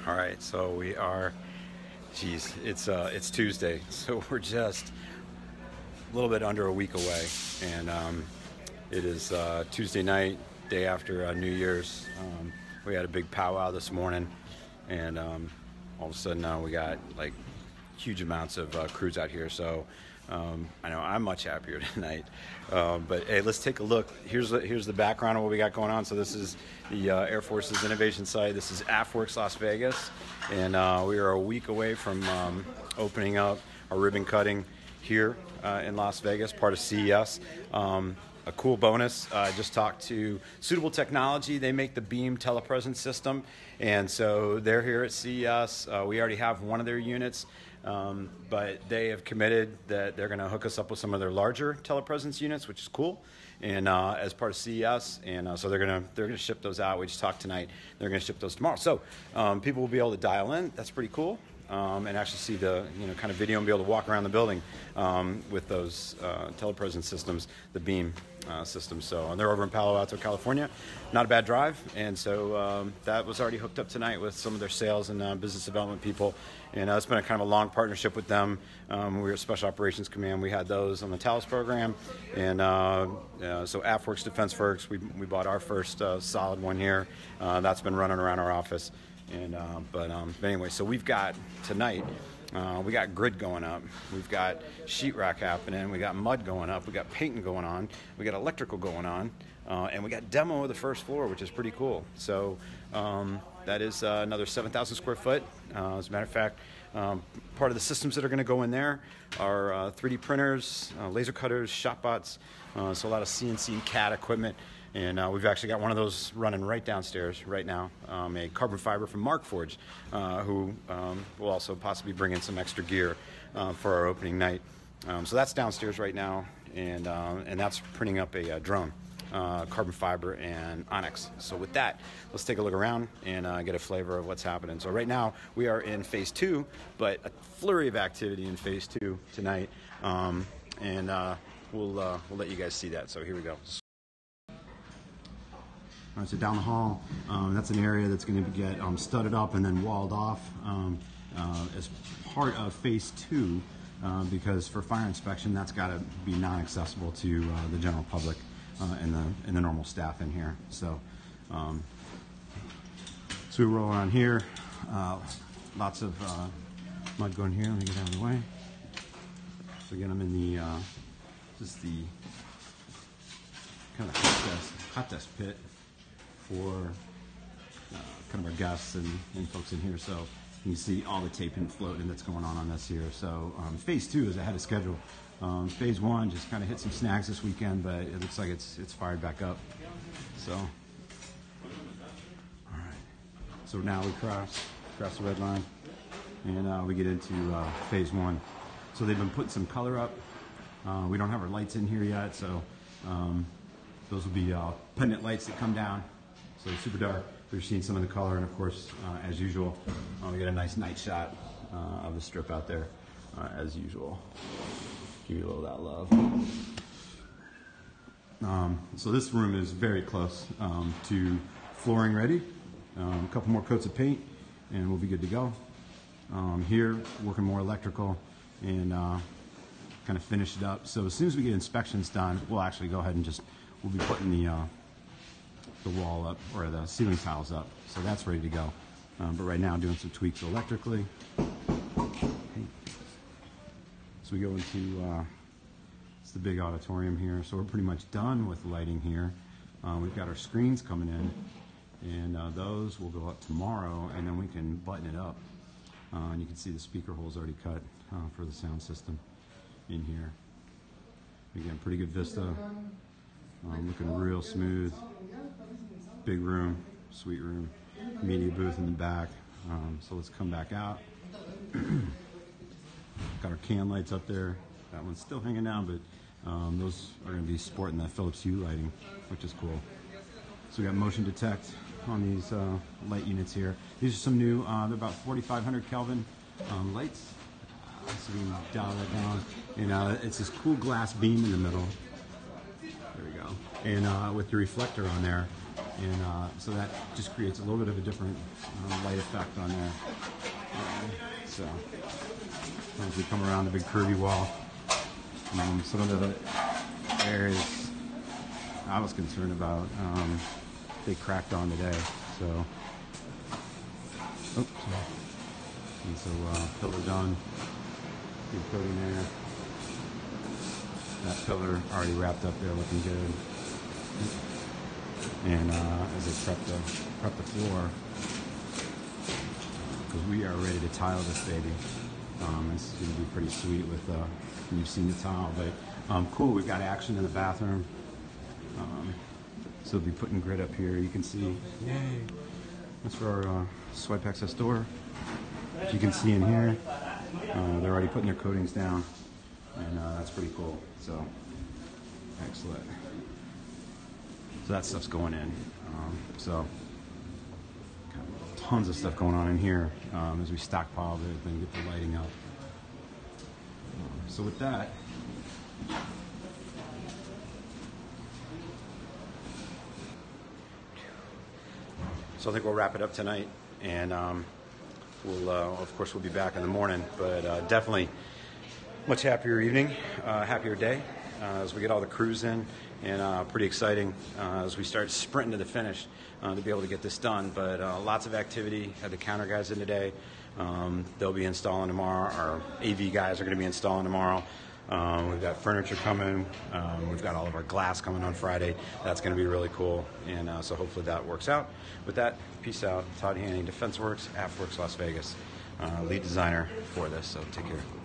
All right, so we are, geez, it's Tuesday, so we're just a little bit under a week away, and it is Tuesday night, day after New Year's. We had a big powwow this morning, and all of a sudden we got like huge amounts of crews out here, so I know I'm much happier tonight. But hey, let's take a look. Here's the background of what we got going on. So this is the Air Force's innovation site. This is AFWERX Las Vegas, and we are a week away from opening up our ribbon cutting here in Las Vegas, part of CES. A cool bonus, I just talked to Suitable Technology. They make the beam telepresence system, and so they're here at CES. We already have one of their units, but they have committed that they're going to hook us up with some of their larger telepresence units, which is cool, and as part of CES, and so they're gonna ship those out. We just talked tonight. They're going to ship those tomorrow, so people will be able to dial in. That's pretty cool. And actually see the kind of video and be able to walk around the building with those telepresence systems, the beam systems. So they're over in Palo Alto, California. Not a bad drive, and so that was already hooked up tonight with some of their sales and business development people. And it's been a kind of a long partnership with them. We were Special Operations Command. We had those on the Talos program, and so AFWERX Defense Works. We bought our first solid one here. That's been running around our office. And but anyway, so we've got tonight, we got grid going up, we've got sheetrock happening, we got mud going up, we got painting going on, we got electrical going on, and we got demo of the first floor, which is pretty cool. So that is another 7,000 square foot. As a matter of fact, part of the systems that are going to go in there are 3D printers, laser cutters, shot bots, so a lot of CNC and CAD equipment. And we've actually got one of those running right downstairs right now, a carbon fiber from Markforged, who will also possibly bring in some extra gear for our opening night. So that's downstairs right now, and that's printing up a drone, carbon fiber and onyx. So with that, let's take a look around and get a flavor of what's happening. So right now we are in phase 2, but a flurry of activity in phase 2 tonight, and we'll let you guys see that. So here we go. All right, so down the hall, that's an area that's going to get studded up and then walled off as part of phase 2, because for fire inspection, that's got to be non-accessible to the general public and the normal staff in here. So, so we roll on here. Lots of mud going here. Let me get out of the way. So again, I'm in the just the kind of hot desk pit for kind of our guests and folks in here. So you can see all the taping floating that's going on this here. So phase 2 is ahead of schedule. Phase 1 just kind of hit some snags this weekend, but it looks like it's fired back up. So, all right. So now we cross the red line, and we get into phase 1. So they've been putting some color up. We don't have our lights in here yet, so those will be pendant lights that come down. So super dark. We're seeing some of the color, and of course, as usual, we get a nice night shot of the strip out there, as usual. Give you a little of that love. So this room is very close to flooring ready. A couple more coats of paint, and we'll be good to go. Here, working more electrical and kind of finish it up. So as soon as we get inspections done, we'll actually go ahead and we'll be putting the wall up, or the ceiling tiles up, so that's ready to go. But right now, doing some tweaks electrically. Okay. So we go into it's the big auditorium here. So we're pretty much done with lighting here. We've got our screens coming in, and those will go up tomorrow, and then we can button it up. And you can see the speaker holes already cut for the sound system in here. Again, pretty good vista. Looking real smooth. Big room, sweet room, media booth in the back. So let's come back out. Got our can lights up there. That one's still hanging down, but those are going to be sporting the Philips Hue lighting, which is cool. So we got motion detect on these light units here. These are some new, they're about 4,500 Kelvin lights. So we can dial that down. And it's this cool glass beam in the middle. There we go. And with the reflector on there. and so that just creates a little bit of a different light effect on there. So as we come around the big curvy wall, some of the areas I was concerned about, they cracked on today. So, oops. And so pillar done, good coating there. That pillar already wrapped up there, looking good. And as I prep the floor, because we are ready to tile this baby. It's going to be pretty sweet with, you've seen the tile, but cool, we've got action in the bathroom. So we'll be putting grid up here. You can see, yay, that's for our swipe access door. As you can see in here, they're already putting their coatings down, and that's pretty cool. So, excellent. So that stuff's going in. So, tons of stuff going on in here as we stockpile everything, get the lighting up. So with that, so I think we'll wrap it up tonight, and we'll of course we'll be back in the morning, but definitely much happier evening, happier day as we get all the crews in, and pretty exciting as we start sprinting to the finish to be able to get this done. But lots of activity. Had the counter guys in today. They'll be installing tomorrow. Our AV guys are going to be installing tomorrow. We've got furniture coming. We've got all of our glass coming on Friday. That's going to be really cool, and so hopefully that works out. With that, peace out. Todd Hanning, AFWERX, Las Vegas, lead designer for this, so take care.